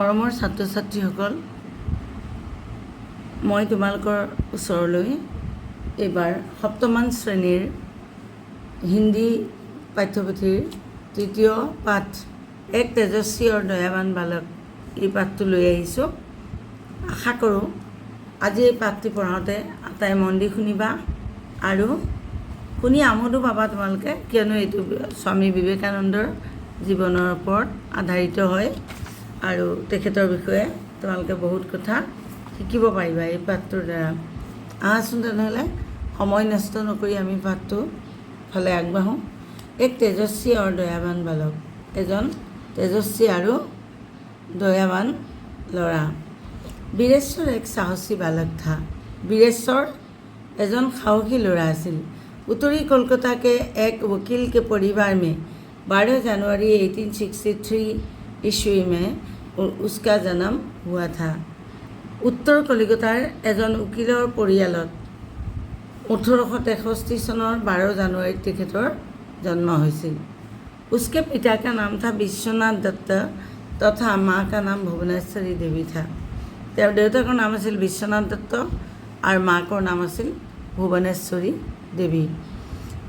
মৰমৰ ছাত্ৰ ছাত্ৰীসকল, মই তোমালোকৰ ওচৰলৈ এইবাৰ সপ্তমমান শ্ৰেণীৰ হিন্দী পাঠ্যপুথিৰ তৃতীয় পাঠ এক তেজস্বী আৰু দয়াৱান বালক এই পাঠটো লৈ আহিছোঁ। আশা কৰোঁ আজি এই পাঠটি পঢ়াওঁতে আটাই মন দি শুনিবা আৰু শুনি আমোদো পাবা তোমালোকে, কিয়নো এইটো স্বামী বিবেকানন্দৰ জীৱনৰ ওপৰত আধাৰিত হয় আৰু তেখেতৰ বিষয়ে তোমালোকে বহুত কথা শিকিব পাৰিবা এই পাঠটোৰ দ্বাৰা। আহাচোন তেনেহ'লে সময় নষ্ট নকৰি আমি পাঠটো ফালে আগবাঢ়োঁ। এক তেজস্বী আৰু দয়াৱান বালক, এজন তেজস্বী আৰু দয়াৱান ল'ৰা। বীৰেশ্বৰ এক সাহসী বালক থা। বীरेश्वर एजन साहसी लड़ा आसिल। उत्तरी कोलकाता के एक वकील के परिवार में 12 जनवरी 1863 ईस्वी में उसका जन्म हुआ था। उत्तर कलिकतार एजन उकिलर परियालत 1863 सनर 12 जनवरी तेखेतर जन्म होइसिल। उसके पिता का नाम था विश्वनाथ दत्त तथा माँ का नाम भुवनेश्वरी देवी था। तेर देउताकर नाम आसिल विश्वनाथ दत्त और माँ का नाम आसिल भुवनेश्वरी देवी।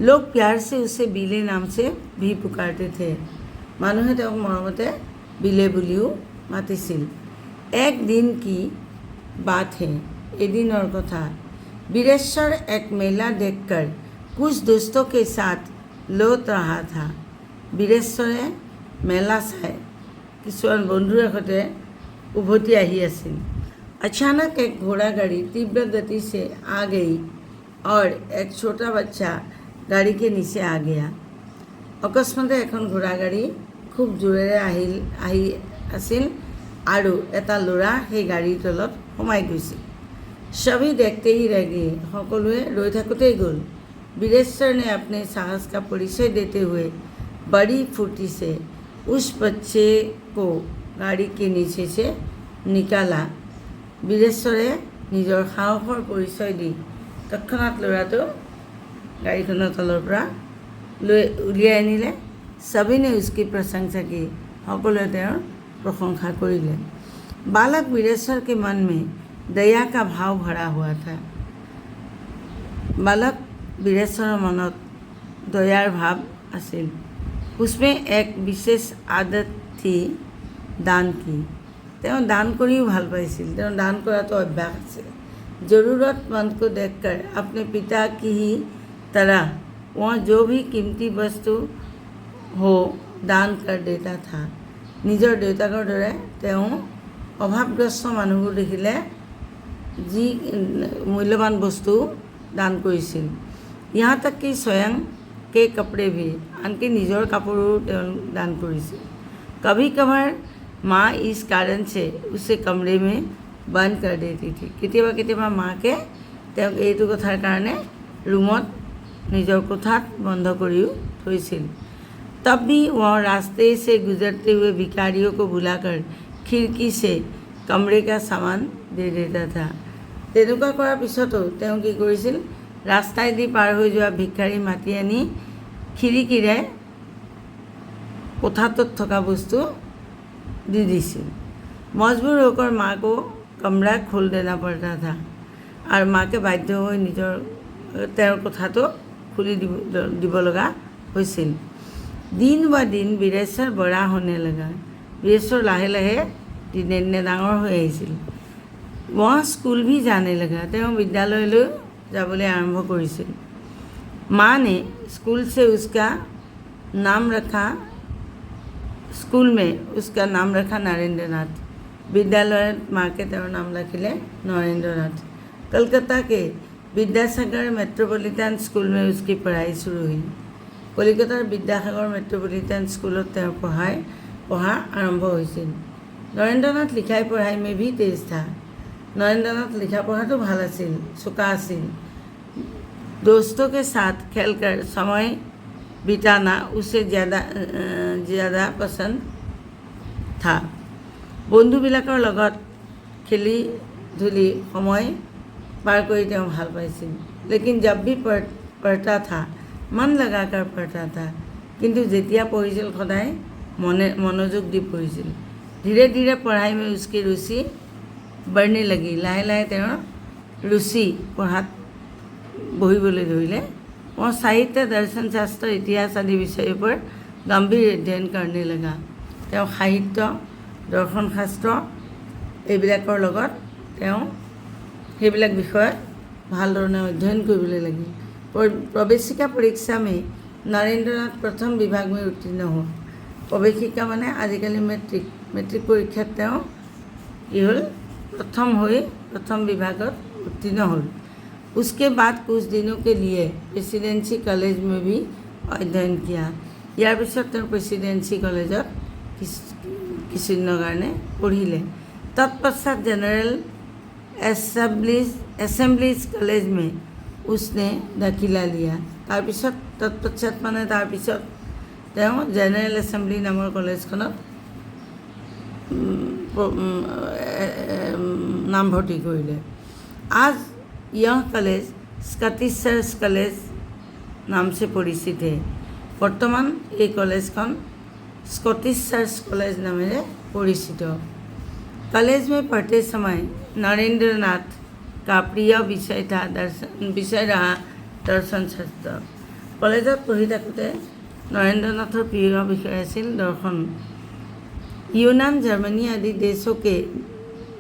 लोग प्यार से उसे बिले नाम से भी पुकारते थे। मानुहे तेओक मरमते बिले बुलिओ मातिसिल। एक दिन की बात है, एदिनर कथा। बीरेश्वर एक मेला देखकर कुछ दोस्तों के साथ लौट रहा था। बीरेश्वरे मेला चाय किछुमान बंधुर सैते उभति आहि आसिल। अचानक एक घोड़ा गाड़ी तीव्र गति से आ गई और एक छोटा बच्चा गाड़ी के नीचे आ गया। अकस्माते एखन घोड़ा गाड़ी खूब जोरेरे आहि आसिल आरु एटा लड़ा সেই গাড়ীৰ তলত সোমাই গৈছিল। सभी देखते ही रह गए, সকলোৱে ৰৈ থাকোঁতেই গ'ল। बीरेश्वर ने अपने साहस का परिचय देते हुए बड़ी फुर्ती से उस बच्चे को गाड़ी के नीचे से निकाला। बीरेश्वरे নিজৰ সাহসৰ পৰিচয় দি তৎক্ষণাত ল'ৰাটো গাড়ীখনৰ তলৰ পৰা লৈ উলিয়াই আনিলে। सभी ने उसकी प्रशंसा की, সকলোৱে তেওঁৰ प्रशंसा करिले। बालक बीरेश्वर के मन में दया का भाव भरा हुआ था। बालक बीरेश्वर मनत दयार भाव आसिल। उसमें एक विशेष आदत थी दान की। तेओ दान करिও ভাল পাইছিল। तेओ दान কৰাটো अभ्यास আছে। ज़रूरतमंद को देखकर अपने पिता की ही तरह वह जो भी कीमती वस्तु हो दान कर देता था। নিজৰ দেউতাকৰ দৰে তেওঁ অভাৱগ্ৰস্ত মানুহবোৰ দেখিলে যি মূল্যৱান বস্তু দান কৰিছিল। यहाँ तक कि स्वयं के कपड़े भी, आनকি নিজৰ কাপোৰো তেওঁ दान কৰিছিল। कभी कभार माँ इस कारण से उसे कमरे में बंद कर देती थी। केতিয়াবা केতিয়াবা माके তেওঁক এইটো কথাৰ কাৰণে ৰুমত নিজৰ কোঠাত বন্ধ কৰিও থৈছিল। तब भी वह रास्ते से गुजरते हुए भिखारियों को बुलाकर खिड़की से कमरे का सामान दे देता था। তেনেকুৱা কৰাৰ পিছতো তেওঁ কি কৰিছিল, ৰাস্তাইদি পাৰ হৈ যোৱা ভিক্ষাৰী মাতি আনি খিৰিকীৰে কোঠাটোত থকা বস্তু দি দিছিল। मजबूर होकर माँ को कमरा खोल देना पड़ता था और माँ के बाध्य हो নিজৰ তেওঁৰ কোঠাটো খুলি দিব লগা হৈছিল। दिन ब दिन बीरेश्वर बड़ा होने लगा। बीरेश्वर लाहे लाहे दिने दिने डाঙर হৈ আহিছিল। वह स्कूल भी जाने लगा। তেওঁ বিদ্যালয়লৈ যাবলৈ আৰম্ভ কৰিছিল। माँ ने स्कूल से उसका नाम रखा स्कूल में उसका नाम रखा नरेंद्र नाथ। विद्यालय माँ के तेर नाम रखिले नरेंद्र नाथ। कलकत्ता के विद्यासागर मेट्रोपॉलिटन स्कूल में उसकी पढ़ाई शुरू हुई। कलिकतार विद्यासागर मेट्रोपॉलिटन स्कूल पढ़ा आरम्भ होइसिल। नरेंद्र नाथ लिखाई पढ़ाई में भी तेज था। नरेंद्र नाथ लिखा पढ़ा तो भाल आसिल, चोका आसिल। दोस्तों के साथ खेलकर समय बिताना उसे ज़्यादा पसंद था। বন্ধুবিলাকৰ লগত খেলি ধূলি समय पार কৰি তেওঁ ভাল পাইছিল। लेकिन जब भी पढ़ता था मन लगाकर पढ़ता था। किंतु যেতিয়া পঢ়িছিল সদায় মনোযোগ দি পঢ়িছিল। धीरे धीरे पढ़ाई में उसकी रुचि बढ़ने लगी। लाहे लाहे তেওঁৰ रुचि पढ़ात বহিবলৈ ধৰিলে। वो साहित्य दर्शन शास्त्र इतिहास आदि विषयों पर गंभीर अध्ययन करने लगा। তেওঁ साहित्य दर्शन शास्त्र এইবিলাকৰ লগত তেওঁ সেইবিলাক বিষয়ত ভালধৰণে অধ্যয়न কৰিবলৈ লাগিল। प्रवेशिका परीक्षा में नरेंद्रनाथ प्रथम विभाग में उत्तीर्ण हुआ। प्रवेशिका माने आजिकाली मेट्रिक परीक्षात তেওঁ কি হ'ল प्रथम हुई प्रथम विभागत उत्तीर्ण हल। उसके बाद कुछ दिनों के लिए प्रेसिडेंसी कॉलेज में भी अध्ययन किया। यार पिছত प्रेसिडेंसी कॉलेजत কিছুদিনৰ কাৰণে পঢ়িলে। तत्पश्चात जनरल असेंबलीज कॉलेज में उसने दाखिला लिया। तार पिছত तत्पश्चात माने तार पिছত তেওঁ जनरल असेंबली नाমৰ कॉलेजखনত नामभर्ती करिले। आज यह कॉलेज स्कॉटिश चर्च कॉलेज नाम से परिचित है। वर्तमान ये कॉलेजखन स्कॉटिश चर्च कॉलेज नामेरे परिचित। कॉलेज में पढ़ते समय नरेंद्रनाथ का प्रिय विषय रहा दर्शन शास्त्र। कॉलेजत पढ़ी थाकोते नरेंद्रनाथर प्रिय विषय आछिल दर्शन। यूनान जर्मनी आदि देशों के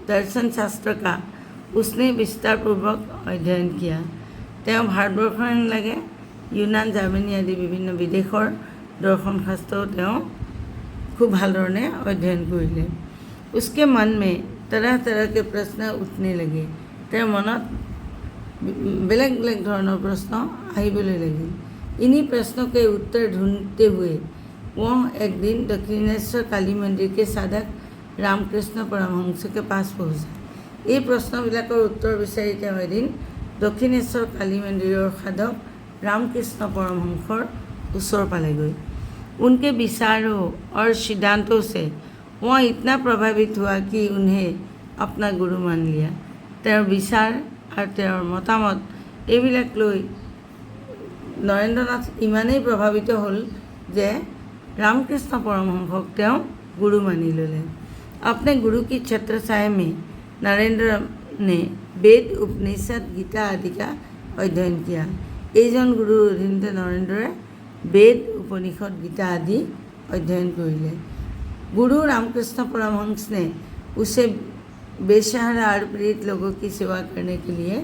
दर्शन शास्त्र का उसने विस्तारपूर्वक अध्ययन किया। তেওঁ भारतवर्षৰ लगे यूनान जर्मनी आदि विभिन्न विदेशर दर्शन शास्त्र তেওঁ खूब भालधৰণে अध्ययन करिले। उसके मन में तरह तरह के प्रश्न उठने लगे। তেওঁৰ मनत बेलेग बेलेग धৰণৰ प्रश्न आहिবলৈ লাগিল। इन्हीं प्रश्नों के उत्तर ढूंढते हुए वह एक दिन दक्षिणेश्वर काली मंदिर के साधक रामकृष्ण परमहंस के पास पहुँचा। ये प्रश्नবিলাকৰ उत्तर বিচাৰি তেওঁ এদিন दक्षिणेश्वर काली मंदिर साधक रामकृष्ण परमहंसर ऊसर पालेगৈ। उनके विचारों और सिद्धांतों से वह इतना प्रभावित हुआ कि उन्हें अपना गुरु मान लिया। তেওঁৰ विचार और তেওঁৰ मतामत এইবিলাক লৈ नरेंद्रनाथ इमानेই प्रभावित हल जे रामकृष्ण परमहंसक তেওঁ गुरु मानी लले। अपने गुरु की छत्रछाया में नरेंद्र ने वेद उपनिषद गीता आदि का अध्ययन किया। এইজন गुरुर अधीनते नरेंद्रे वेद उपनिषद गीता आदि अध्ययन करिले। गुरु रामकृष्ण परमहंस ने उसे बेसहारा और पीड़ित लोगों की सेवा करने के लिए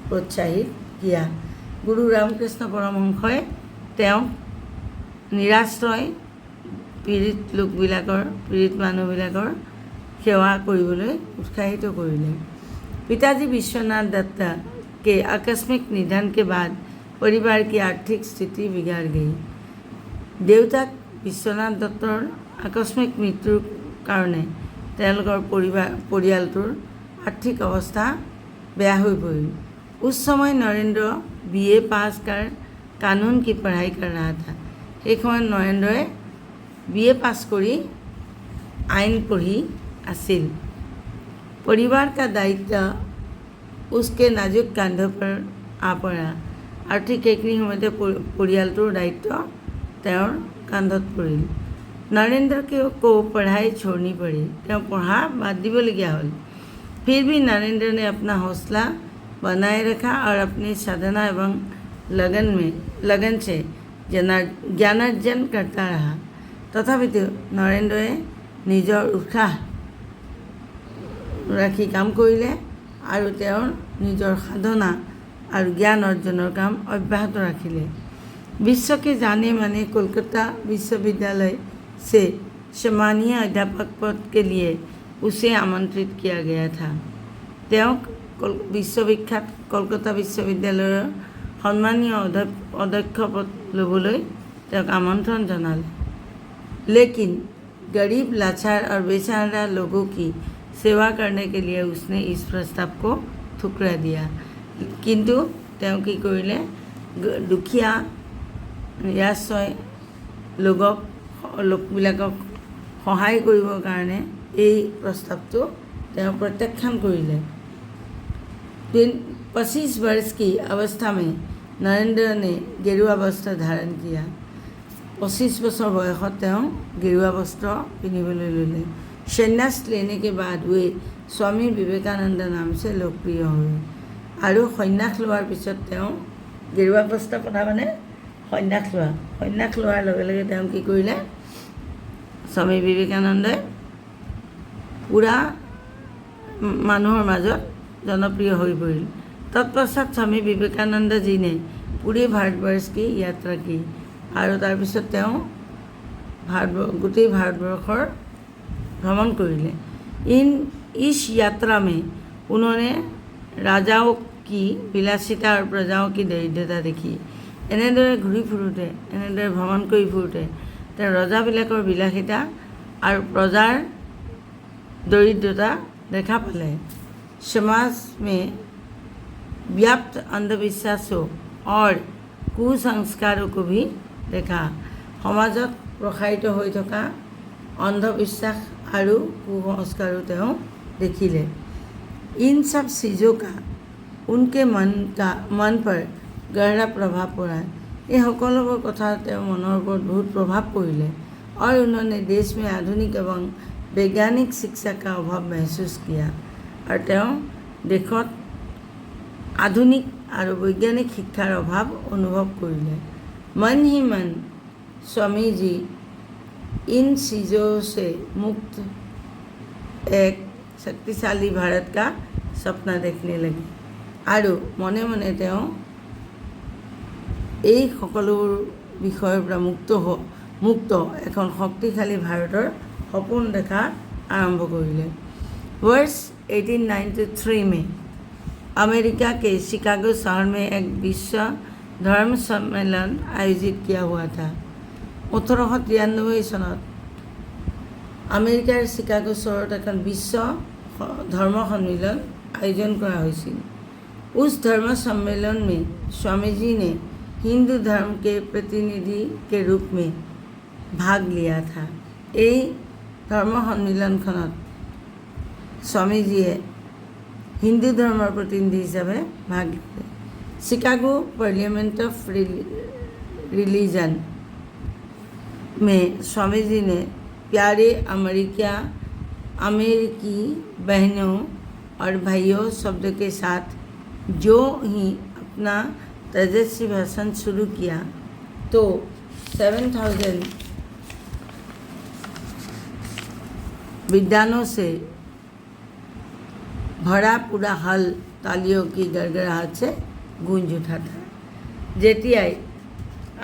प्रोत्साहित किया। गुरु रामकृष्ण परमहंसই তেওঁক निराश्रय पीड़ित पीड़ित মানুহবিলাকৰ सेवा কৰিবলৈ उत्साहित करिले। पिताजी विश्वनाथ दत्ता के आकस्मिक निधन के बाद परिवार की आर्थिक स्थिति बिगड़ गई। देउताक विश्वनाथ दत्तर आकस्मिक मृत्युर कारण परियालटोर आर्थिक अवस्था बेया हो पड़िल। उस समय नरेंद्र BA पास कर कानून की पढ़ाई कर रहा था। एक समय नरेंद्र BA पास करी आईन पढ़ी आसिल। परिवार का दायित्व उसके नाजुक कांधों पर आ पड़ा। आर्थिक एकनी সময়তে परियालटोर दायित्व তেওঁৰ कांधत परिल। नरेंद्र को पढ़ाई छोड़नी पड़ी। তেওঁ पढ़ा बाद दिबलगिया हल। फिर भी नरेंद्र ने अपना हौसला बनाए रखा और अपनी साधना एवं लगन से ज्ञानार्जन करता रहा। तथापितो नरेंद्रे निजर उत्साह राखी काम करिले और তেওঁৰ निजर साधना और ज्ञान अर्जनर काम अब्याहत राखिले। विश्व के जाने माने कोलकाता विश्वविद्यालय से सम्मानीय अध्यापक पद के लिए उसे आमंत्रित किया गया था। তেওঁক विश्वविख्यात कोलकाता विश्वविद्यालय सम्मानीय अध्यक्ष पद लबले তেওঁক आमंत्रण जनाले। लेकिन गरीब लाचार और बेसहारा लोगों की सेवा करने के लिए उसने इस प्रस्ताव को ठुकरा दिया। किंतु তেওঁ কি কৰিলে दुखिया निराश्रय लोकবিলাকক সহায় কৰিবৰ কাৰণে এই প্ৰস্তাৱটো তেওঁ প্ৰত্যাখ্যান কৰিলে। 25 वर्ष की अवस्था में नरेंद्र ने गेरुआ वस्त्र धारण किया। 25 বছৰ বয়সত তেওঁ गेरुआ वस्त्र पिन्धिবলৈ ল'লে। संन्यास लेने के बाद वे स्वामी विवेकानंद नाम से लोकप्रिय हुए और सन्यास लोৱাৰ পিছত তেওঁ গেৰুৱা বস্ত্ৰ পিন্ধা মানে সন্যাস লোৱাৰ লগে লগে তেওঁ কি কৰিলে स्वामी विवेकानंदे पूरा মানুহৰ মাজত जनप्रिय हो পৰিল। तत्पश्चात स्वामी विवेकानंद जी ने पूरे भारतवर्ष की यात्रा की और तार पिছত তেওঁ गोटेই भारतवर्षर भ्रमण करिले। इस यात्रा में उन्होंने राजाओं की विलासिता और प्रजाओं की दरिद्रता देखी। এনেদৰে ঘূৰি ফুৰোঁতে এনেদৰে ভ্ৰমণ কৰি ফুৰোঁতে তেওঁ ৰজাবিলাকৰ বিলাসিতা और प्रजार दरिद्रता देखा पाले। समाज में व्याप्त अंधविश्वासों और कुसंस्कारों को भी देखा। समाजत प्रसारित हो थका अंधविश्वास और कुसंस्कारों তেওঁ देखिले। इन सब चीज़ों का उनके मन पर गहरा प्रभाव पड़ा। ये सकलों कथा मनर ऊपर बहुत प्रभाव पड़े और उन्होंने देश में आधुनिक एवं वैज्ञानिक शिक्षा का अभाव महसूस किया और देशत आधुनिक और वैज्ञानिक शिक्षार अभाव अनुभव करिले। मन ही मन स्वामी जी इन चीज़ों से मुक्त एक शक्तिशाली भारत का सपना देखने लगे और मने मने এই সকলোৰ বিষয়ৰ পৰা মুক্ত এখন শক্তিশালী ভাৰতৰ সপোন দেখা आरंभ करिले। वर्ष 1893 में अमेरिका के शिकागो शहर में एक विश्व धर्म सम्मेलन आयोजित किया हुआ था। 1893 सनत अमेरिकार शिकागो शहर एक विश्व धर्म सम्मेलन आयोजन करा हुई। उस धर्म सम्मेलन में स्वामी जी ने हिंदू धर्म के प्रतिनिधि के रूप में भाग लिया था। এই धर्म सम्मेलनखনত स्वामीजीए हिंदू धर्মৰ प्रतिनिधि हिसापे भाग लिया। शिकागो पार्लियामेंट ऑफ रिलीजन में स्वामी जी ने प्यारे अमेरिकी बहनों और भाइयों शब्द के साथ जो ही अपना तेजस्वी भाषण शुरू किया तो 7,000 विद्वानों से भरा पूरा हॉल तालियों की गड़गड़ाहट से गूंज उठा था। जेतियाई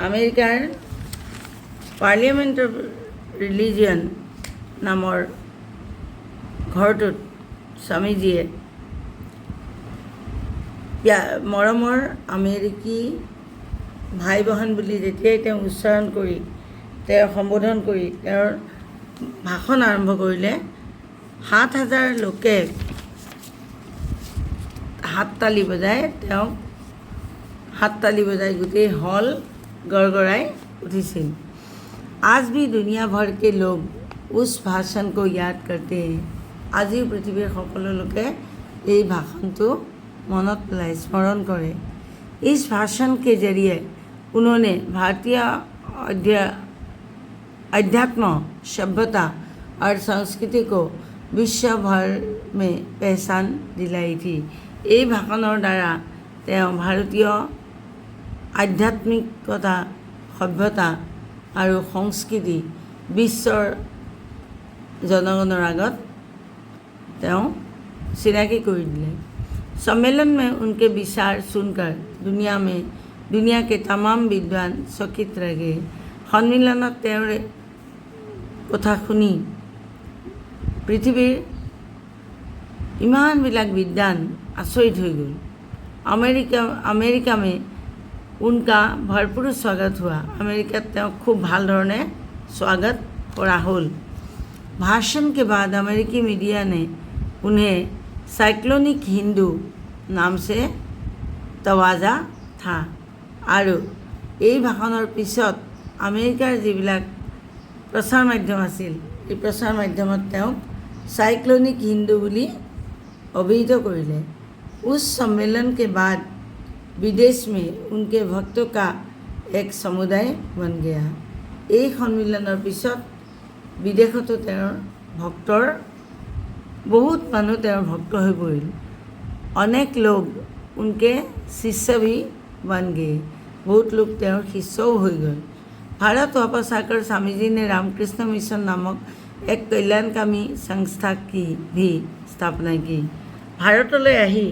अमेरिकार पार्लियामेंट ऑफ रिलीजन नाমৰ ঘৰটোত স্বামীজীয়ে মৰমৰ আমেৰিকি ভাই বহন বুলি যেতিয়াই তেওঁ উচ্চাৰণ কৰি তেওঁ সম্বোধন কৰি তেওঁৰ ভাষণ আৰম্ভ কৰিলে 7,000 লোকে হাততালি বজাই গোটেই हॉल गड़गड़ाई उठिছিল। आज भी दुनिया भर के लोग उस भाषण को याद करते हैं। आज पृथ्वीर सकलो लोके এই भाषणটো मनत पेलाय स्मरण करे। इस भाषण के जरिए उन्होंने भारतीय अध्यात्म सभ्यता और संस्कृति को विश्व भर में पहचान दिलाई थी। এই ভাষণৰ দ্বাৰা তেওঁ ভাৰতীয় আধ্যাত্মিকতা সভ্যতা और संस्कृति विश्वर जनगणर आगत चिनाकी कर दिले। सम्मेलन में उनके विचार सुनकर दुनिया के तमाम विद्वान चकित रह गए। सम्मेलनत कथा शुनी पृथ्वीर इमानबिलाक विद्वान आचरित हो गल। अमेरिका में उनका भरपूर स्वागत हुआ। अमेरिका खूब भाल धरणे स्वागत करा हल। भाषण के बाद अमेरिकी मीडिया ने उन्हें साइक्लोनिक हिंदू नाम से तवाजा था और এই ভাষণৰ পিছত আমেৰিকাৰ যিবিলাক प्रसार माध्यम आसिल এই प्रसार माध्यमत साइक्लोनिक हिंदू बुली अभिहित करिले। उस सम्मेलन के बाद विदेश में उनके भक्तों का एक समुदाय बन गया। এই सम्मेलনৰ পিছত विदेशतो ভক্তৰ बहुत মানুহ তেওঁৰ ভক্ত হৈ পৰিল। अनेक लोग उनके शिष्य भी बन गए, बहुत लोग তেওঁৰ शिष्यও হৈ গ'ল। भारत वापस आकर स्वामी जी ने रामकृष्ण मिशन नामक एक कल्याणकामी संस्था की भी स्थापना की। ভাৰতলৈ আহি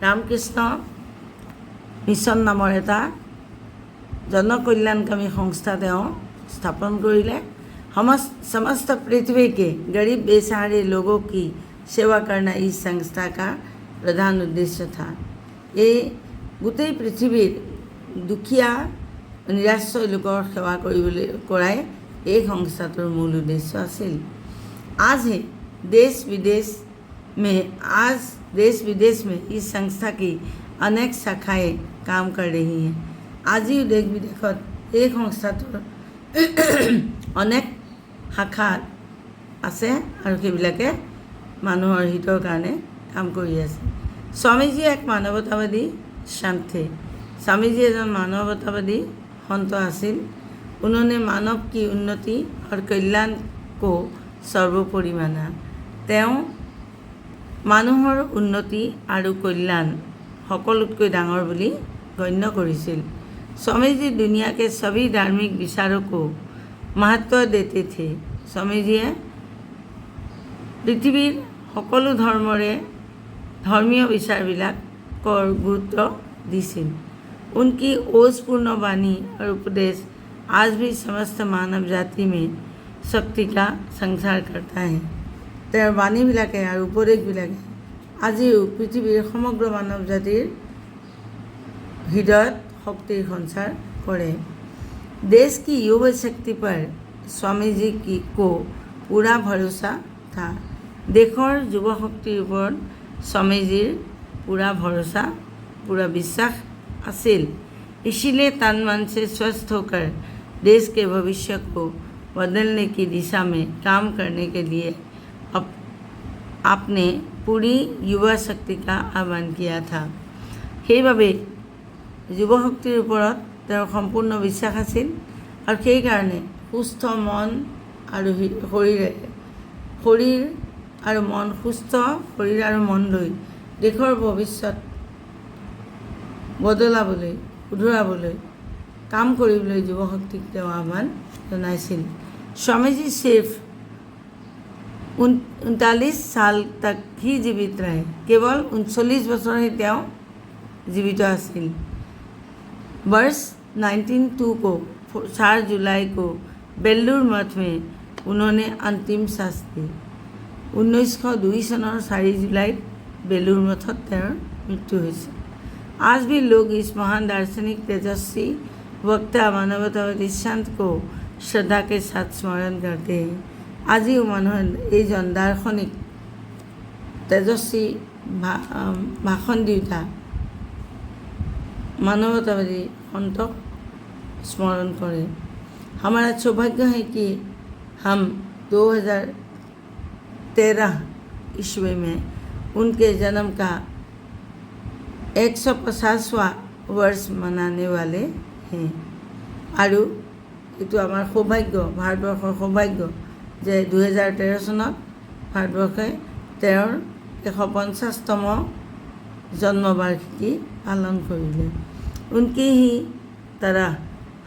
ৰামকৃষ্ণ মিছন নামৰ এটা জনকল্যাণকামী সংস্থা তেওঁ স্থাপন কৰিলে। समस्त पृथ्वी के गरीब बेसहारे लोगों की सेवा करना इस संस्था का प्रधान उद्देश्य था। ये गोटेই পৃথিৱীৰ দুখীয়া নিৰাশ্ৰয় লোকৰ সেৱা কৰাই এই সংস্থাটোৰ মূল উদ্দেশ্য আছিল। आज देश विदेश में इस संस्था की अनेक शाखाएं काम कर रही हैं। আজিও দেশ বিদেশত এই সংস্থাটোৰ অনেক শাখা আছে আৰু সেইবিলাকে মানুহৰ হিতৰ কাৰণে কাম কৰি আছে। स्वामीजी एक मानवतावादी संत थे। स्वामीजी एक मानवतावादी संत आसिल। उन्होंने मानव की उन्नति और कल्याण को सर्वोपरि माना। তেওঁ মানুহৰ উন্নতি আৰু কল্যাণ সকলোতকৈ ডাঙৰ বুলি গণ্য কৰিছিল। स्वामी जी दुनिया के सभी धार्मिक विचारों को महत्व देते थे। स्वामी जीয়ে পৃথিৱীৰ সকলো ধৰ্মৰে धर्मीय विचारবিলাকৰ गुरुत्व दिছিল। उनकी ओजपूर्ण वाणी और उपदेश आज भी समस्त मानव जाति में शक्ति का संचार करता है। তেওঁৰ বাণীবিলাকে আৰু উপদেশবিলাকে আজিও পৃথিৱীৰ সমগ্ৰ মানৱ জাতিৰ হৃদয়ত शक्ति संचार करे। देश की युवा शक्ति पर स्वामी जी को पूरा भरोसा था। देशर युव शक्तिर ऊपर स्वामी जीर पूरा भरोसा पूरा विश्वास आसिल। इसीलिए तन मन से स्वस्थ होकर देश के भविष्य को बदलने की दिशा में काम करने के लिए आपने पूरी युवा शक्ति का आह्वान किया था। সেইভাবে যুৱ শক্তিৰ ওপৰত তেওঁৰ সম্পূৰ্ণ বিশ্বাস আছিল আৰু সেইকাৰণে সুস্থ মন আৰু শৰীৰ আৰু মন সুস্থ শৰীৰ আৰু মন লৈ দেশৰ ভৱিষ্যত বদলাবলৈ শুধৰাবলৈ কাম কৰিবলৈ যুৱ শক্তিক তেওঁ আহ্বান জনাইছিল। स्वामीजी सिर्फ 39 साल तक ही जीवित रहे। केवल 39 बছৰ ही তেওঁ जीवित আছিল। वर्ष 1902 को 4 जुलाई को बेल्लूर मठ में उन्होंने अंतिम सांस दी। 1902 চনৰ 4 जुलाईत बेल्लूर मठत তেওঁৰ मृत्यु হৈছে। आज भी लोग इस महान दार्शनिक तेजस्वी वक्ता मानवतावादी संत को श्रद्धा के साथ स्मरण करते हैं। আজিও মানুহে এইজন দাৰ্শনিক তেজস্वी भाषण दिता मानवतावादी संतक स्मरण करें। हमारा सौभाग्य है कि हम 2013 ईस्वी में उनके जन्म का 150वां वर्ष मनाने वाले हैं। और ये आमार सौभाग्य भारतवर्षर सौभाग्य जे 2013 सनत भारतवर्षे 150तम जन्मवार्षिकी पालन करिले। उनकी ही तरह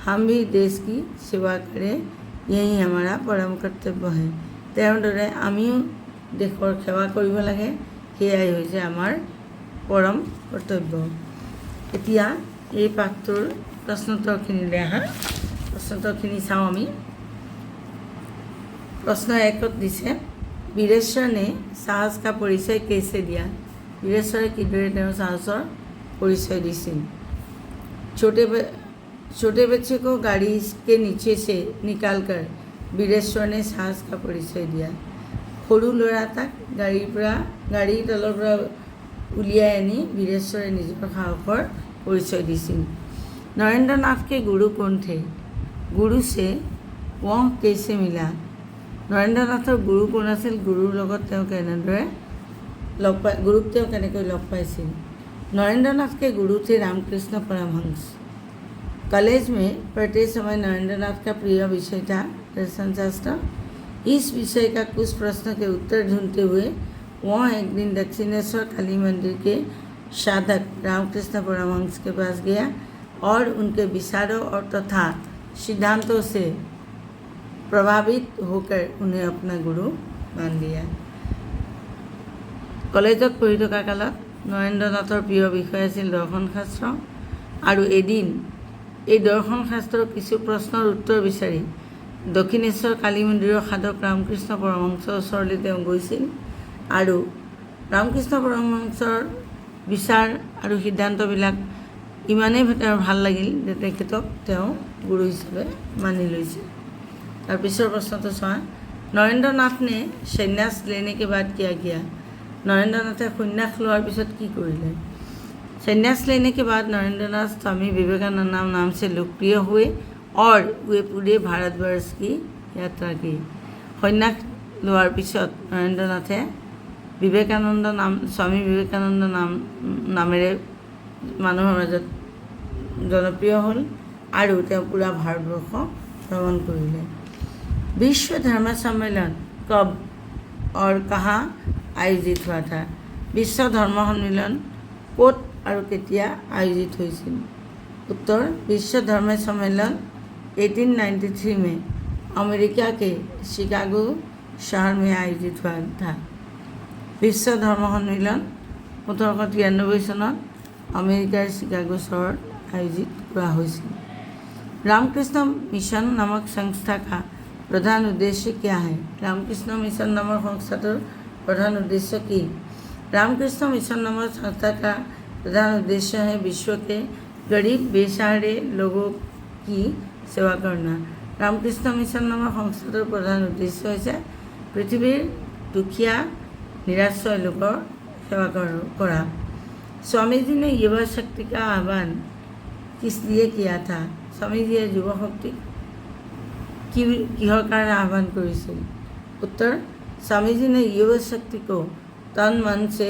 हम भी देश की सेवा करें, यही हमारा परम कर्तव्य है। তেওঁৰ দৰে আমিও দেশৰ সেৱা কৰিব লাগে, সেয়াই হৈছে আমাৰ পৰম কৰ্তব্য। এতিয়া এই পাঠটোৰ প্ৰশ্নোত্তৰখিনিলৈ আহা। প্ৰশ্নোত্তৰখিনি চাওঁ আমি। प्रश्न 1 दिसे वीरेश्वर ने साहस का परिचय कैसे दिया। वीरेश्वरे किदरे साहसर परिचय दिसिल। छोटे बच्चे को गाड़ी के नीचे से निकालकर वीरेश्वर ने साहस का परिचय दिया। सरू लड़ा तक गाड़ी तलर पर उलियाई आनी वीरेश्वरे निजर साहसर परिचय दिसिल। नरेंद्र नाथ के गुरु कौन थे? गुरु से वह कैसे मिला? नरेंद्र नाथर गुरु कौन आसिल? गुरुर লগত তেওঁ কেনেদৰে गुरुक তেওঁ কেনেকৈ লগ পাইছিল? नरेंद्र नाथ के गुरु थे रामकृष्ण परमहंस। कॉलेज में पढ़ते समय नरेंद्र नाथ का प्रिय विषय था दर्शन शास्त्र। इस विषय का कुछ प्रश्न के उत्तर ढूंढते हुए वह एक दिन दक्षिणेश्वर काली मंदिर के साधक रामकृष्ण परमहंस के पास गया और उनके विचारों और तथा सिद्धांतों से प्रभावित होकर उन्हें अपना गुरु मान लिया। कलेजत पढ़ि थका काলত नरेन्द्रनाथर प्रिय विषय आछिल दर्शन शास्त्र और एदिन এই দৰ্শন শাস্ত্ৰৰ কিছু প্ৰশ্নৰ উত্তৰ বিচাৰি দক্ষিণেশ্বৰ কালী মন্দিৰৰ সাধক ৰামকৃষ্ণ পৰমহংসৰ ওচৰলৈ তেওঁ গৈছিল আৰু ৰামকৃষ্ণ পৰমহংসৰ বিচাৰ আৰু সিদ্ধান্তবিলাক ইমানেই তেওঁৰ ভাল লাগিল যে তেখেতক তেওঁ গুৰু হিচাপে মানি লৈছিল। তাৰপিছৰ প্ৰশ্নটো চোৱা, নৰেন্দ্ৰনাথ ने सन्यास लेने के बाद क्या किया? নৰেন্দ্ৰনাথে সন্ন্যাস লোৱাৰ পিছত কি কৰিলে? सन्यास लेने के बाद नरेंद्रनाथ स्वामी विवेकानंद नाम से लोकप्रिय हुए और वे पूरे भारतवर्ष की यात्रा की। सन्यास लोৱাৰ পিছত নৰেন্দ্ৰনাথে विवेकानंद नाम स्वामी विवेकानंद नामेৰে মানুহৰ মাজত জনপ্ৰিয় হ'ল আৰু তেওঁ পুৰা ভাৰতবৰ্ষ ভ্ৰমণ কৰিলে। विश्व धर्म सम्मेलन कब और कहाँ आयोजित हुआ था? विश्व धर्म सम्मेलन ক'ত और केतिया आयोजित हुई? उत्तर, विश्व धर्म सम्मेलन 1893 में अमेरिका के शिकागो शहर में आयोजित हुआ था। विश्व धर्म सम्मेलन 1893 सনত अमेरिकार शिकागो शहर आयोजित करा हुई। रामकृष्ण मिशन नामक संस्था का प्रधान उद्देश्य क्या है? रामकृष्ण मिशन नामक संस्थाটোৰ प्रधान उद्देश्य की? रामकृष्ण मिशन नामक संस्था का प्रधान उद्देश्य है विश्व के गरीब बेसहारे लोगों की सेवा करना। रामकृष्ण मिशन नामक संस्थाটোৰ प्रधान उद्देश्य হৈছে पृथ्वीर दुखिया निराश्रय लोगों सेवा करा। स्वामी जी ने युवा शक्ति का आह्वान किस लिए किया था? स्वामी जी युवा शक्ति किहर कारण आह्वान करिছিল? उत्तर, स्वामी जी ने युवा शक्ति को तन मन से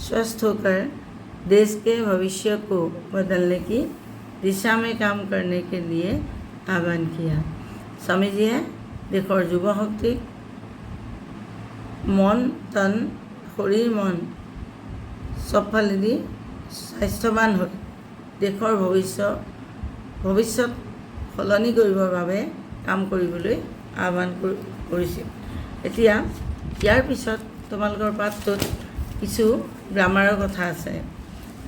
स्वस्थ होकर देश के भविष्य को बदलने की दिशा में काम करने के लिए आह्वान किया। स्वामी जी देशर युवा शक्ति मन तन शरीर मन सब फालेदी स्वास्थ्यवान हो देशर भविष्य सलनी কৰিবৰ বাবে কাম কৰিবলৈ आह्वान কৰিছিল। এতিয়া ইয়াৰ পিছত তোমালোকৰ পাঠটোত কিছু গ্ৰামাৰৰ কথা আছে।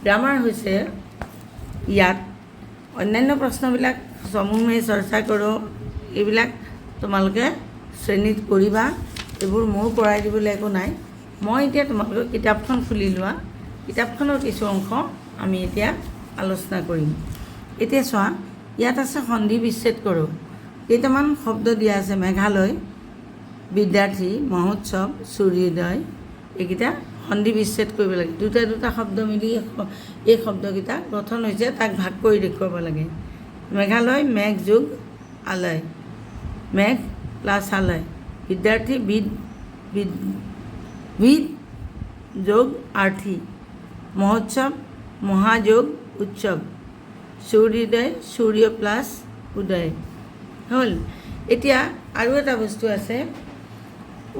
গ্ৰামাৰ হৈছে ইয়াত অন্যান্য প্ৰশ্নবিলাক সমূহে চৰ্চা কৰোঁ, এইবিলাক তোমালোকে শ্ৰেণীত কৰিবা। এইবোৰ মোৰ পঢ়াই দিবলৈ একো নাই। মই এতিয়া তোমালোকক কিতাপখন খুলি লোৱা, কিতাপখনৰ কিছু অংশ আমি এতিয়া আলোচনা কৰিম। এতিয়া চোৱা, ইয়াত আছে সন্ধি বিচ্ছেদ কৰোঁ। কেইটামান শব্দ দিয়া আছে, মেঘালয়, বিদ্যাৰ্থী, মহোৎসৱ, সূৰ্যোদয়, এইকেইটা সন্ধি বিচ্ছেদ কৰিব লাগে। দুটা দুটা শব্দ মিলি এই শব্দকেইটা গঠন হৈছে, তাক ভাগ কৰি দেখুৱাব লাগে। মেঘালয় মেঘ যোগ আলয়, মেঘ প্লাছ আলয়। বিদ্যাৰ্থী বিদ যোগ আৰ্থী, মহোৎসৱ মহাযোগ উৎসৱ, সূৰ্যোদয় সূৰ্য প্লাছ উদয় হ'ল। এতিয়া আৰু এটা বস্তু আছে,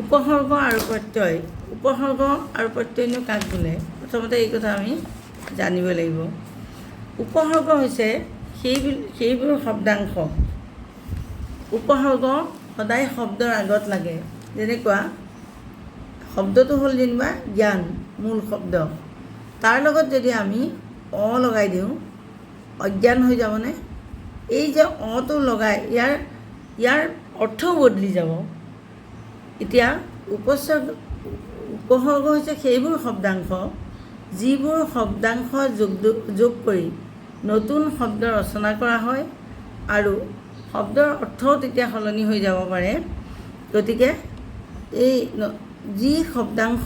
উপসৰ্গ আৰু প্ৰত্যয়। উপসৰ্গ আৰু প্ৰত্যয়নো কাক বোলে? প্ৰথমতে এই কথা আমি জানিব লাগিব। উপসৰ্গ হৈছে সেইবোৰ শব্দাংশ। উপসৰ্গ সদায় শব্দৰ আগত লাগে। যেনেকুৱা শব্দটো হ'ল যেনিবা জ্ঞান, মূল শব্দ, তাৰ লগত যদি আমি অ লগাই দিওঁ অজ্ঞান হৈ যাবনে? এই যে অটো লগাই ইয়াৰ অৰ্থও বদলি যাব। এতিয়া উপসৰ্গ হৈছে সেইবোৰ শব্দাংশ যিবোৰ শব্দাংশ যোগ কৰি নতুন শব্দ ৰচনা কৰা হয় আৰু শব্দৰ অৰ্থও তেতিয়া সলনি হৈ যাব পাৰে। গতিকে এই যি শব্দাংশ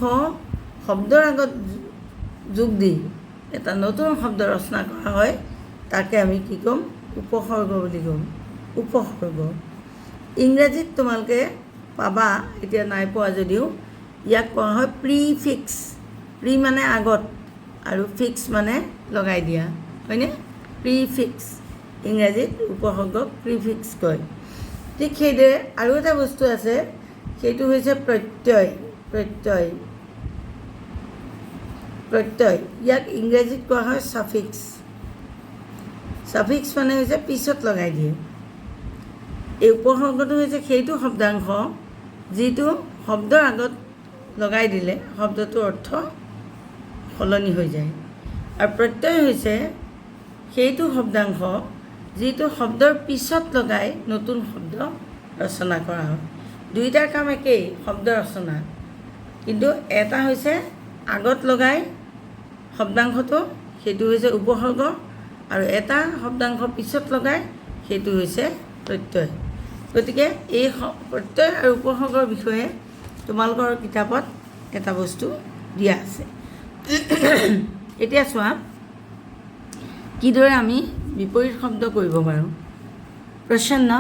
শব্দৰ আগত যোগ দি এটা নতুন শব্দ ৰচনা কৰা হয় তাকে আমি কি ক'ম? উপসৰ্গ বুলি ক'ম। উপসৰ্গ ইংৰাজীত তোমালোকে পাবা, এতিয়া নাই পোৱা যদিও, ইয়াক কোৱা হয় প্ৰিফিক্স। প্ৰি মানে আগত আৰু ফিক্স মানে লগাই দিয়া, হয়নে? প্ৰিফিক্স, ইংৰাজীত উপসৰ্গক প্ৰিফিক্স কয়। ঠিক সেইদৰে আৰু এটা বস্তু আছে, সেইটো হৈছে প্ৰত্যয়। প্ৰত্যয় প্ৰত্যয় ইয়াক ইংৰাজীত কোৱা হয় ছাফিক্স। ছাফিক্স মানে হৈছে পিছত লগাই দিয়ে। এই উপসৰ্গটো হৈছে সেইটো শব্দাংশ যিটো শব্দৰ আগত লগাই দিলে শব্দটোৰ অৰ্থ সলনি হৈ যায়। আৰু প্ৰত্যয় হৈছে সেইটো শব্দাংশ যিটো শব্দৰ পিছত লগাই নতুন শব্দ ৰচনা কৰা হয়। দুইটাৰ কাম একেই, শব্দ ৰচনা, কিন্তু এটা হৈছে আগত লগাই শব্দাংশটো, সেইটো হৈছে উপসৰ্গ, আৰু এটা শব্দাংশ পিছত লগাই সেইটো হৈছে প্ৰত্যয়। গতিকে এই প্ৰত্যয় আৰু উপসৰ্গৰ বিষয়ে তোমালোকৰ কিতাপত এটা বস্তু দিয়া আছে। এতিয়া চোৱা কিদৰে আমি বিপৰীত শব্দ কৰিব পাৰোঁ। প্ৰসন্ন,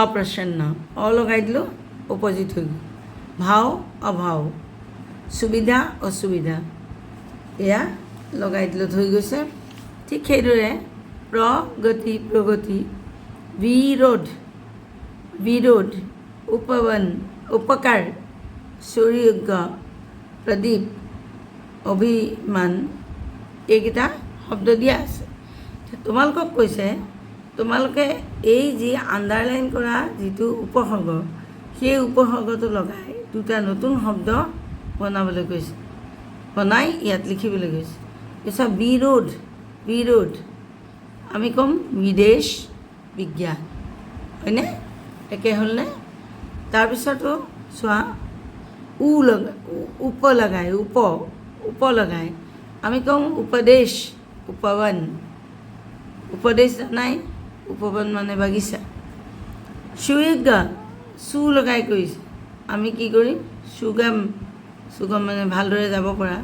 অপ্ৰসন্ন, অ লগাই দিলোঁ, অপজিট হৈ গ'ল। ভাও, অভাও, সুবিধা, অসুবিধা, এয়া লগাই দিলত হৈ গৈছে। ঠিক সেইদৰে প্ৰগতি, প্ৰগতি, বিৰোধ, বিৰোধ, উপবন, উপকাৰ, সুযোগ্য, প্ৰদীপ, অভিমান, এইকেইটা শব্দ দিয়া আছে। তোমালোকক কৈছে তোমালোকে এই যি আণ্ডাৰলাইন কৰা যিটো উপসৰ্গ, সেই উপসৰ্গটো লগাই দুটা নতুন শব্দ বনাবলৈ কৈছে, বনাই ইয়াত লিখিবলৈ কৈছে। পিছত বিৰোধ, বিৰোধ আমি ক'ম বিদেশ বিজ্ঞান, হয়নে? একে হ'লনে? তাৰপিছতো চোৱা উপ লগাই, উপ লগাই আমি ক'ম উপদেশ, উপবন, উপদেশ জানাই, উপবন মানে বাগিচা। সুযোগ্য, চু লগাই কৰিছে, আমি কি কৰিম? সুগম, সুগম মানে ভালদৰে যাব পৰা,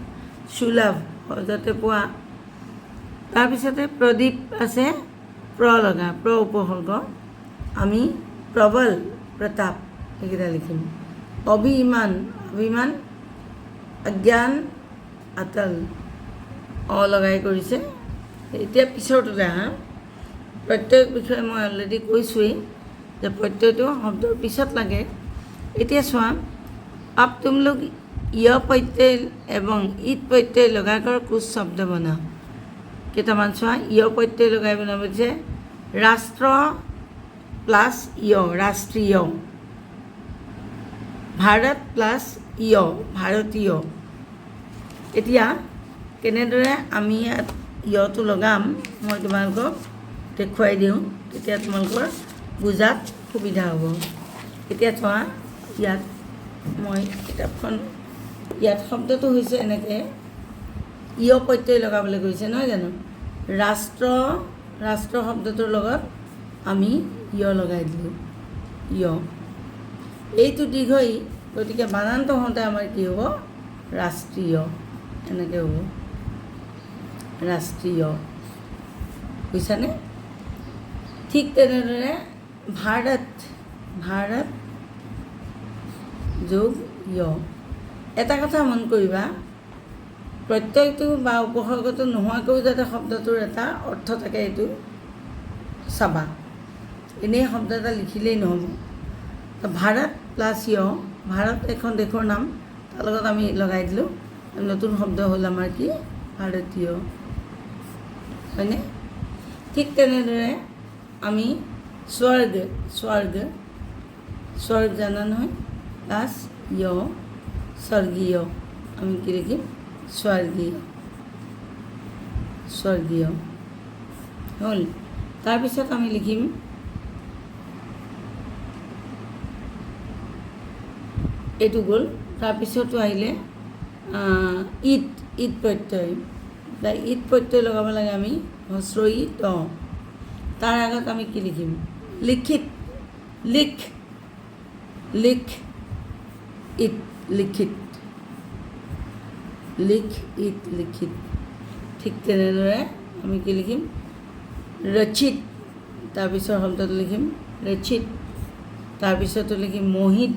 সুলভ সহজতে পোৱা। তাৰপিছতে প্ৰদীপ আছে, প্ৰ লগা, প্ৰ উপসৰ্গ, আমি প্ৰবল, প্ৰতাপ, সেইকেইটা লিখিম। অভিমান, অভিমান, অজ্ঞান, অটল, অ লগাই কৰিছে। এতিয়া পিছৰটোতে আহা, প্ৰত্যয়ৰ বিষয়ে মই অলৰেডি কৈছোঁৱেই যে প্ৰত্যয়টো শব্দৰ পিছত লাগে। এতিয়া চোৱা, अब तुम लोग य प्रत्यय এবং ঈদ প্ৰত্যয় লগাকৰ কুছ শব্দ বনাও। কেইটামান চোৱা, য় প্ৰত্যয় লগাই বনাব দিছে। ৰাষ্ট্ৰ প্লাছ য়, ৰাষ্ট্ৰীয়। ভাৰত প্লাছ য়, ভাৰতীয়। এতিয়া কেনেদৰে আমি ইয়াত য়টো লগাম মই তোমালোকক দেখুৱাই দিওঁ, তেতিয়া তোমালোকৰ বুজাত সুবিধা হ'ব। এতিয়া চোৱা, ইয়াত মই কিতাপখন, ইয়াত শব্দটো হৈছে এনেকৈ, য় প্ৰত্যয় লগাবলৈ কৈছে নহয় জানো? ৰাষ্ট্ৰ, ৰাষ্ট্ৰ শব্দটোৰ লগত আমি য় লগাই দিলোঁ, য়। এইটো দীৰ্ঘ ই, গতিকে বানানটো হওঁতে আমাৰ কি হ'ব? ৰাষ্ট্ৰীয়, এনেকৈ হ'ব, ৰাষ্ট্ৰীয়। বুজিছানে? ঠিক তেনেদৰে ভাৰত, ভাৰত যোগ য়। এটা কথা মন কৰিবা, প্ৰত্যয়টো বা উপসৰ্গটো নোহোৱাকৈও যাতে শব্দটোৰ এটা অৰ্থ থাকে, এইটো চাবা। এনেই শব্দ এটা লিখিলেই নহ'ব। ভাৰত প্লাছ য়, ভাৰত এখন দেশৰ নাম, তাৰ লগত আমি লগাই দিলোঁ, নতুন শব্দ হ'ল আমাৰ কি? ভাৰতীয়, হয়নে? ঠিক তেনেদৰে আমি স্বৰ্গ, স্বৰ্গ, স্বৰ্গ জানা নহয়? প্লাছ য়, স্বৰ্গীয়, আমি কি লিখিম? স্বৰ্গীয়, স্বৰ্গীয় হ'ল। তাৰপিছত আমি লিখিম এইটো গ'ল। তাৰপিছতো আহিলে ঈদ, ঈদ প্ৰত্যয়। ঈদ প্ৰত্যয় লগাব লাগে আমি হস্ৰই ত। তাৰ আগত আমি কি লিখিম? লিখিত, লিখ, লিখ, ঈদ, লিখিত, লিখ, ঈদ, লিখিত। ঠিক তেনেদৰে আমি কি লিখিম? ৰচিত, তাৰপিছৰ শব্দটো লিখিম ৰচিত। তাৰপিছতো লিখিম মোহিত,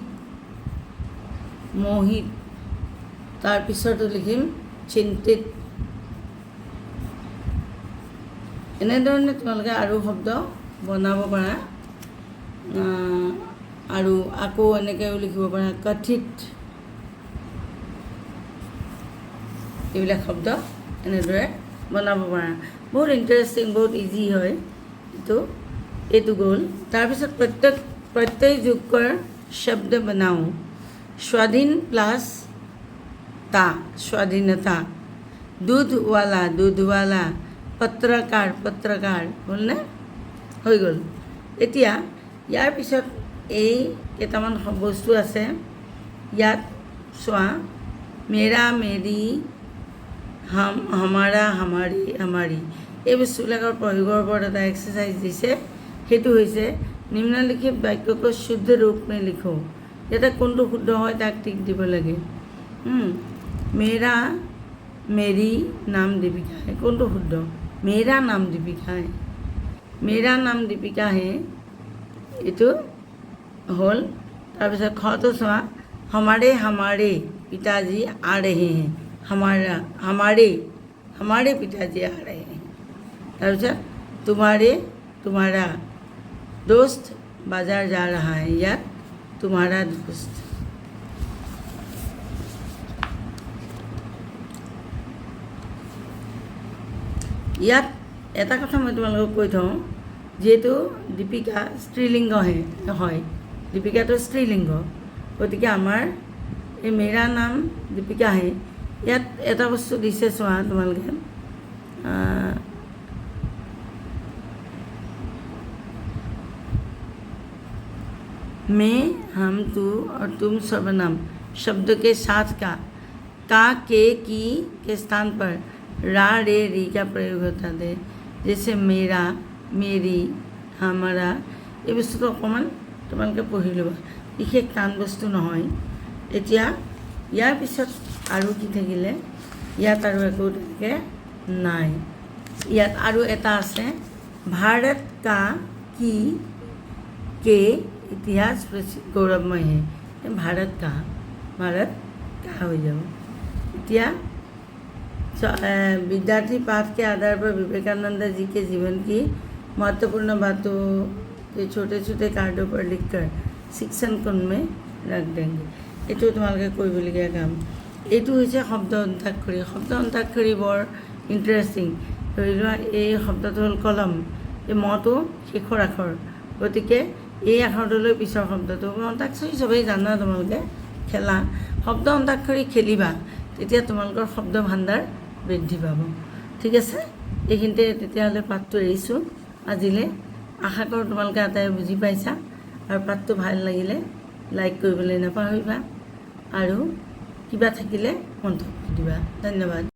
মোহিত। তাৰপিছতো লিখিম চিন্তিত। এনেধৰণে তোমালোকে আৰু শব্দ বনাব পাৰা। আৰু আকৌ এনেকৈও লিখিব পাৰা কথিত, এইবিলাক শব্দ এনেদৰে বনাব পাৰা। বহুত ইণ্টাৰেষ্টিং, বহুত ইজি হয় এইটো গ'ল। তাৰপিছত প্ৰত্যয় যোগ কৰ শব্দ বনাওঁ। স্বাধীন প্লাছ তা, স্বাধীনতা। দুধৱালা, দুধৱালা। পত্ৰকাৰ হ'লনে? হৈ গ'ল। এতিয়া ইয়াৰ পিছত এই কেইটামান বস্তু আছে, ইয়াত চোৱা, মেৰা, মেৰি, হামাৰা, হামাৰি, হামাৰি, এই বস্তুবিলাকৰ প্ৰয়োগৰ ওপৰত এটা এক্সাৰচাইজ দিছে। সেইটো হৈছে নিম্নলিখিত বাক্যক শুদ্ধ ৰূপ মে লিখো। ইয়াতে কোনটো শুদ্ধ হয় তাক টিক দিব লাগে। মেৰা মেৰি নাম দীপিকা হে, কোনটো শুদ্ধ? মেৰা নাম দীপিকা হে, মেৰা নাম দীপিকা হে, এইটো হ'ল। তাৰপিছত খটো চোৱা, हमारे हमारे पिताजी आ रहे हैं, हमारा हमारे पिताजी आ रहे हैं। তাৰপিছত तुम्हारे तुम्हारा दोस्त बाजार जा रहा है, यात तुम्हारा दोस्त। ইয়াত এটা কথা মই তোমালোকক কৈ থওঁ, যিহেতু দীপিকা স্ত্ৰীলিংগ হয়, দীপিকাটো স্ত্ৰীলিংগ, গতিকে আমাৰ এই মেৰা নাম দীপিকা হে, ইয়াত এটা বস্তু দিছে চোৱা তোমালোকে, मैं, हम, तू और तुम सर्वनाम शब्द के साथ का के, की के स्थान पर रा, रे, री का प्रयोग होता है। जैसे मेरा, मेरी, हमारा, এই বস্তুটো অকণমান তোমালোকে পঢ়ি ল'বা, বিশেষ টান বস্তু নহয়। এতিয়া ইয়াৰ পিছত আৰু কি থাকিলে, ইয়াত আৰু একো তেনেকৈ নাই। ইয়াত আৰু এটা আছে, ভাৰত কা কি के इतिहास गौरवमय है, भारत का हो जाओ। इतिया विद्यार्थी पाठ के आधार पर विवेकानंद जी के जीवन की महत्वपूर्ण बातों के छोटे छोटे कार्डों पर लिखकर शिक्षण कोण में रख देंगे। এইটো তোমালোকে কৰিবলগীয়া কাম। এইটো হৈছে শব্দ অন্তাক্ষৰী। শব্দ অন্তাক্ষৰী বৰ ইণ্টাৰেষ্টিং। ধৰি লোৱা এই শব্দটো হ'ল কলম, এই মটো শেষৰ আখৰ, গতিকে এই আখৰটোলৈ পিছৰ শব্দটো। অন্তাক্ষৰী চবেই জানা তোমালোকে, খেলা শব্দ অন্তাক্ষৰী খেলিবা, তেতিয়া তোমালোকৰ শব্দ ভাণ্ডাৰ বৃদ্ধি পাব। ঠিক আছে, এইখিনিতে তেতিয়াহ'লে পাঠটো এৰিছোঁ আজিলৈ। আশা কৰোঁ তোমালোকে আটায়ে বুজি পাইছা, আৰু পাঠটো ভাল লাগিলে লাইক কৰিবলৈ নাপাহৰিবা, আৰু কিবা থাকিলে মন্তব্য দিবা। ধন্যবাদ।